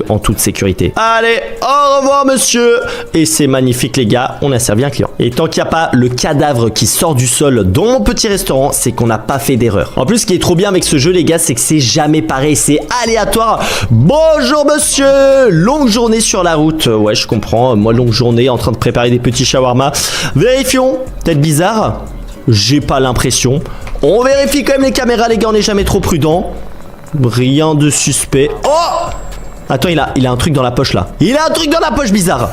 en toute sécurité. Allez, au revoir monsieur. Et c'est magnifique les gars, on a servi un client. Et tant qu'il n'y a pas le cadavre qui sort du sol dans mon petit restaurant, c'est qu'on n'a pas fait d'erreur. En plus, ce qui est trop bien avec ce jeu les gars, c'est que c'est jamais pareil, c'est aléatoire. Bonjour monsieur, longue journée sur la route. Ouais, je comprends, moi longue journée en train de préparer des petits shawarma. Vérifions, peut-être bizarre. J'ai pas l'impression. On vérifie quand même les caméras les gars, on n'est jamais trop prudent. Rien de suspect. Oh! Attends, il a un truc dans la poche là. Il a un truc dans la poche bizarre.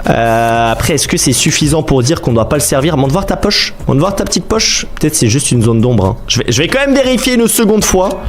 Après, est-ce que c'est suffisant pour dire qu'on doit pas le servir? Montre voir ta poche. Montre voir ta petite poche. Peut-être c'est juste une zone d'ombre. Hein. Je vais quand même vérifier une seconde fois.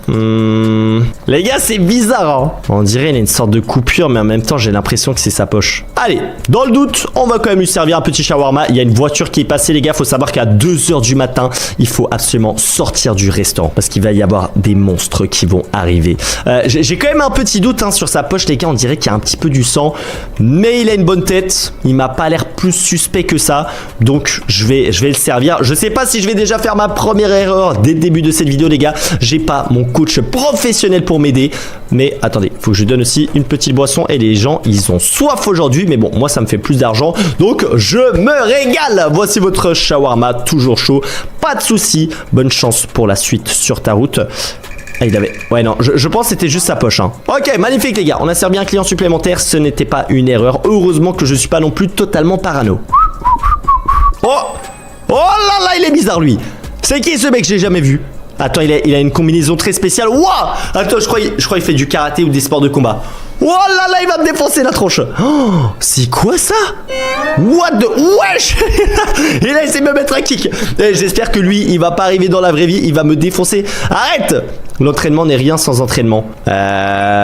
Les gars, c'est bizarre. Hein. On dirait qu'il y a une sorte de coupure, mais en même temps, j'ai l'impression que c'est sa poche. Allez, dans le doute, on va quand même lui servir un petit shawarma. Il y a une voiture qui est passée, les gars. Faut savoir qu'à 2 h du matin, il faut absolument sortir du restaurant parce qu'il va y avoir des monstres qui vont arriver. J'ai quand même un petit doute hein, sur sa poche, les gars. On dirait qu'il y a un petit peu du sang, mais il a une bonne tête. Il m'a pas l'air plus suspect que ça, donc je vais le servir. Je sais pas si je vais déjà faire ma première erreur dès le début de cette vidéo, les gars. J'ai pas mon coach professionnel pour m'aider, mais attendez, faut que je lui donne aussi une petite boisson et les gens ils ont soif aujourd'hui, mais bon moi ça me fait plus d'argent donc je me régale. Voici votre shawarma toujours chaud, pas de souci, bonne chance pour la suite sur ta route. Ah, il avait... Ouais non, je pense que c'était juste sa poche hein. Ok, magnifique les gars, on a servi un client supplémentaire, ce n'était pas une erreur, heureusement que je suis pas non plus totalement parano. Oh là là, il est bizarre lui. C'est qui ce mec, j'ai jamais vu. Attends, il a une combinaison très spéciale. Wouah! Attends, je crois qu'il fait du karaté ou des sports de combat. Oh là là, il va me défoncer la tronche. Oh, c'est quoi ça? What the... Wesh. Et là, il sait me mettre un kick. J'espère que lui, il va pas arriver dans la vraie vie. Il va me défoncer. Arrête! L'entraînement n'est rien sans entraînement.